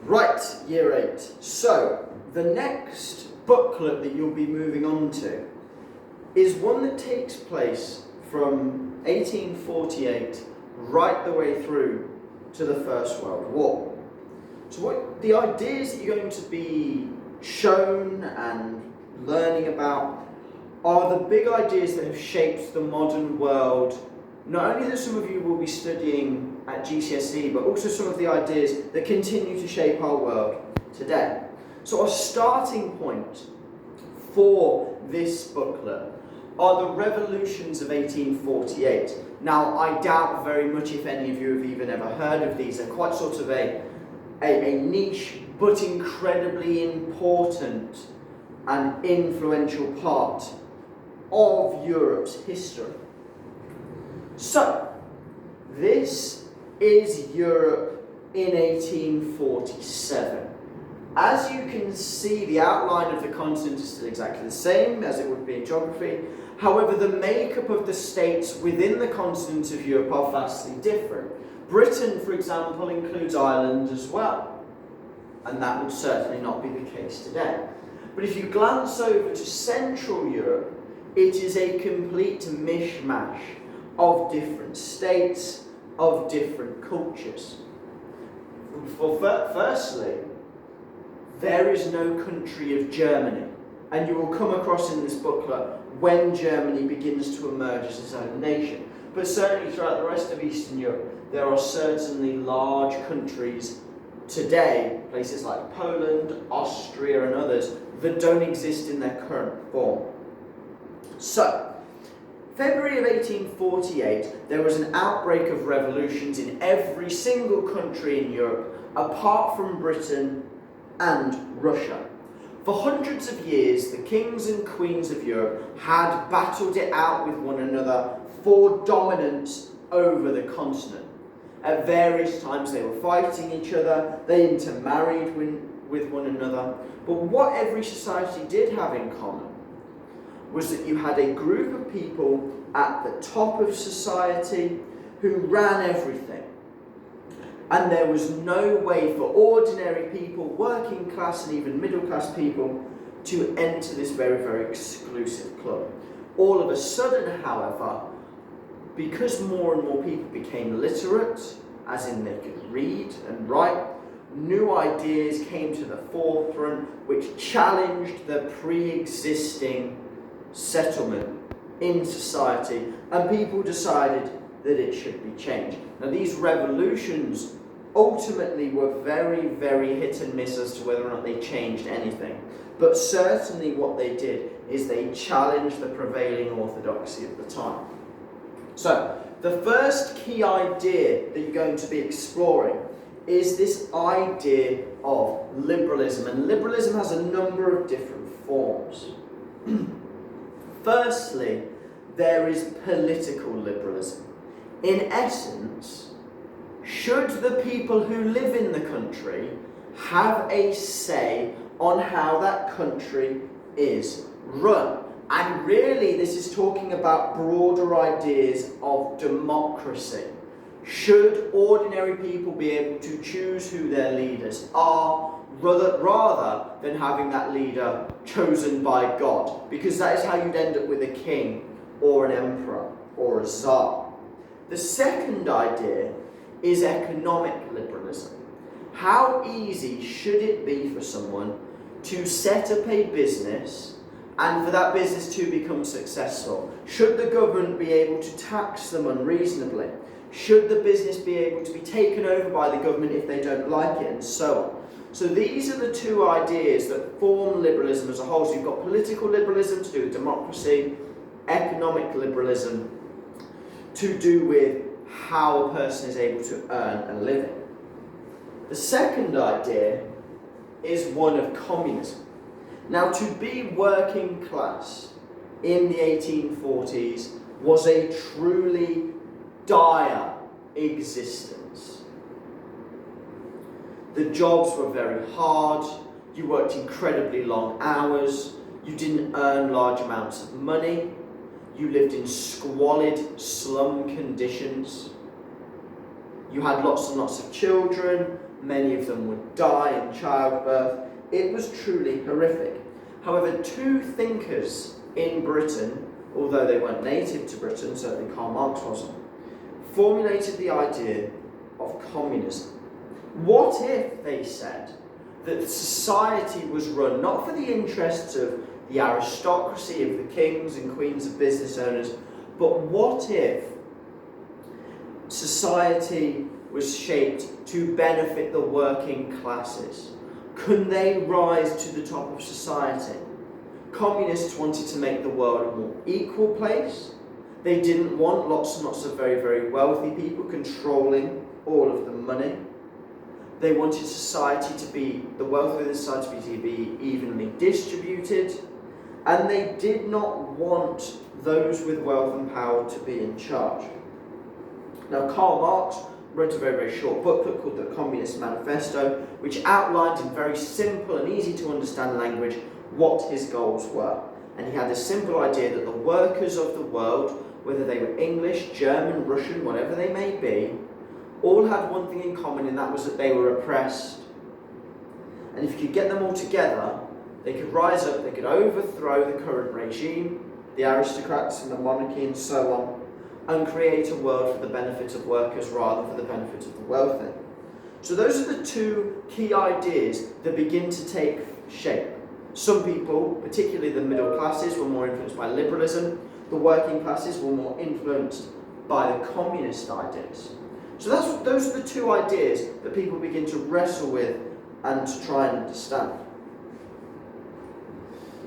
Right, year 8. So, the next booklet that you'll be moving on to is one that takes place from 1848 right the way through to the First World War. So what the ideas that you're going to be shown and learning about are the big ideas that have shaped the modern world, not only that some of you will be studying at GCSE, but also some of the ideas that continue to shape our world today. So our starting point for this booklet are the revolutions of 1848. Now, I doubt very much if any of you have even ever heard of these. They're quite sort of a niche, but incredibly important and influential part of Europe's history. So, this is Europe in 1847. As you can see, the outline of the continent is still exactly the same as it would be in geography. However, the makeup of the states within the continent of Europe are vastly different. Britain, for example, includes Ireland as well, and that would certainly not be the case today. But if you glance over to Central Europe, it is a complete mishmash of different states, of different cultures. Well, firstly, there is no country of Germany, and you will come across in this booklet when Germany begins to emerge as its own nation. But certainly throughout the rest of Eastern Europe, there are certainly large countries today, places like Poland, Austria and others, that don't exist in their current form. So, February of 1848, there was an outbreak of revolutions in every single country in Europe, apart from Britain and Russia. For hundreds of years, the kings and queens of Europe had battled it out with one another for dominance over the continent. At various times they were fighting each other, they intermarried with one another, but what every society did have in common was that you had a group of people at the top of society who ran everything. And there was no way for ordinary people, working class and even middle class people, to enter this very, very exclusive club. All of a sudden, however, because more and more people became literate, as in they could read and write, new ideas came to the forefront which challenged the pre-existing settlement in society, and people decided that it should be changed. Now, these revolutions ultimately were very, very hit and miss as to whether or not they changed anything. But certainly what they did is they challenged the prevailing orthodoxy of the time. So, the first key idea that you're going to be exploring is this idea of liberalism. And liberalism has a number of different forms. Firstly, there is political liberalism. In essence, should the people who live in the country have a say on how that country is run? And really, this is talking about broader ideas of democracy. Should ordinary people be able to choose who their leaders are, rather than having that leader chosen by God? Because that is how you'd end up with a king or an emperor or a czar. The second idea is economic liberalism. How easy should it be for someone to set up a business and for that business to become successful? Should the government be able to tax them unreasonably? Should the business be able to be taken over by the government if they don't like it, and so on? So these are the two ideas that form liberalism as a whole. So you've got political liberalism to do with democracy, economic liberalism to do with how a person is able to earn a living. The second idea is one of communism. Now, to be working class in the 1840s was a truly dire existence. The jobs were very hard, you worked incredibly long hours, you didn't earn large amounts of money, you lived in squalid slum conditions. You had lots and lots of children, many of them would die in childbirth. It was truly horrific. However, two thinkers in Britain, although they weren't native to Britain, certainly Karl Marx wasn't, formulated the idea of communism. What if, they said, that society was run not for the interests of the aristocracy, of the kings and queens of business owners, but what if society was shaped to benefit the working classes? Could they rise to the top of society? Communists wanted to make the world a more equal place. They didn't want lots and lots of very, very wealthy people controlling all of the money. They wanted society to be, the wealth within society to be evenly distributed. And they did not want those with wealth and power to be in charge. Now, Karl Marx wrote a very, very short booklet called The Communist Manifesto, which outlined in very simple and easy to understand language what his goals were. And he had this simple idea that the workers of the world, whether they were English, German, Russian, whatever they may be, all had one thing in common, and that was that they were oppressed. And if you could get them all together, they could rise up, they could overthrow the current regime, the aristocrats and the monarchy and so on, and create a world for the benefit of workers rather than for the benefit of the wealthy. So those are the two key ideas that begin to take shape. Some people, particularly the middle classes, were more influenced by liberalism. The working classes were more influenced by the communist ideas. So those are the two ideas that people begin to wrestle with and to try and understand.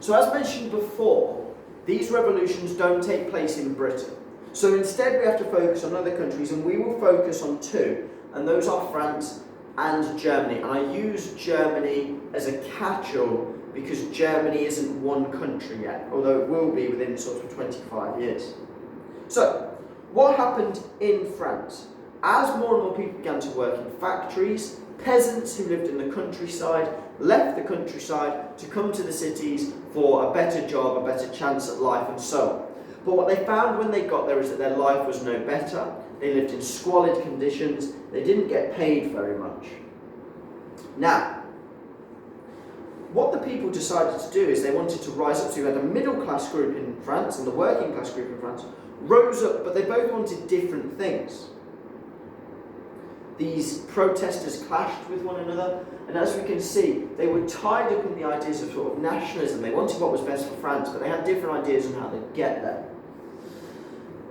So as mentioned before, these revolutions don't take place in Britain. So instead we have to focus on other countries, and we will focus on two, and those are France and Germany. And I use Germany as a catch-all because Germany isn't one country yet, although it will be within sort of 25 years. So, what happened in France? As more and more people began to work in factories, peasants who lived in the countryside left the countryside to come to the cities for a better job, a better chance at life, and so on. But what they found when they got there is that their life was no better. They lived in squalid conditions. They didn't get paid very much. Now, what the people decided to do is they wanted to rise up. So you had a middle class group in France and the working class group in France rose up, but they both wanted different things. These protesters clashed with one another, and as we can see, they were tied up in the ideas of sort of nationalism. They wanted what was best for France, but they had different ideas on how they'd get there.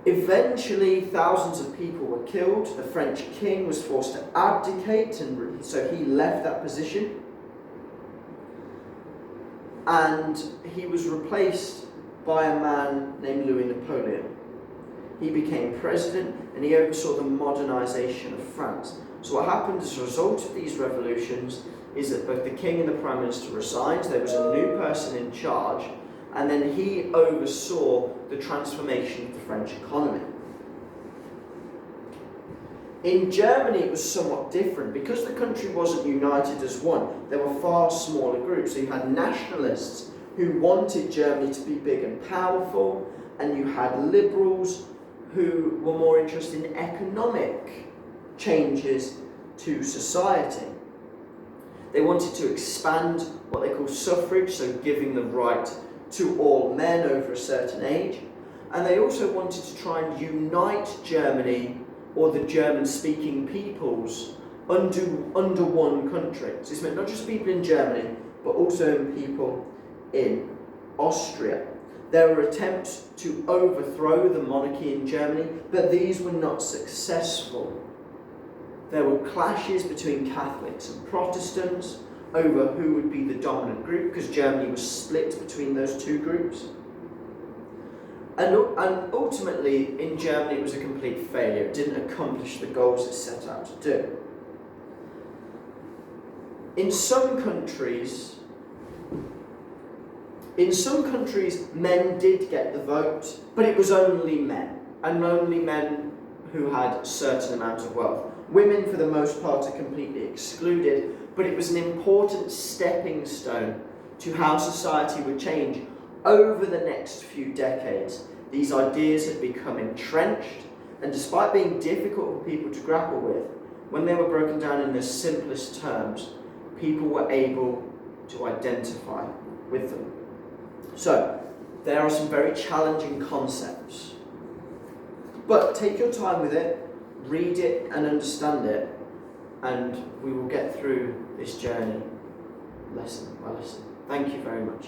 Eventually, thousands of people were killed. The French king was forced to abdicate, and so he left that position. And he was replaced by a man named Louis Napoleon. He became president, and he oversaw the modernization of France. So what happened as a result of these revolutions is that both the king and the prime minister resigned. There was a new person in charge, and then he oversaw the transformation of the French economy. In Germany, it was somewhat different. Because the country wasn't united as one, there were far smaller groups. So you had nationalists who wanted Germany to be big and powerful, and you had liberals who were more interested in economic changes to society. They wanted to expand what they call suffrage, so giving the right to all men over a certain age. And they also wanted to try and unite Germany, or the German-speaking peoples, under one country. So this meant not just people in Germany, but also people in Austria. There were attempts to overthrow the monarchy in Germany, but these were not successful. There were clashes between Catholics and Protestants over who would be the dominant group, because Germany was split between those two groups. And ultimately, in Germany, it was a complete failure. It didn't accomplish the goals it set out to do. In some countries, men did get the vote, but it was only men, and only men who had a certain amount of wealth. Women, for the most part, are completely excluded, but it was an important stepping stone to how society would change over the next few decades. These ideas had become entrenched, and despite being difficult for people to grapple with, when they were broken down in the simplest terms, people were able to identify with them. So, there are some very challenging concepts. But take your time with it, read it and understand it, and we will get through this journey lesson by lesson. Thank you very much.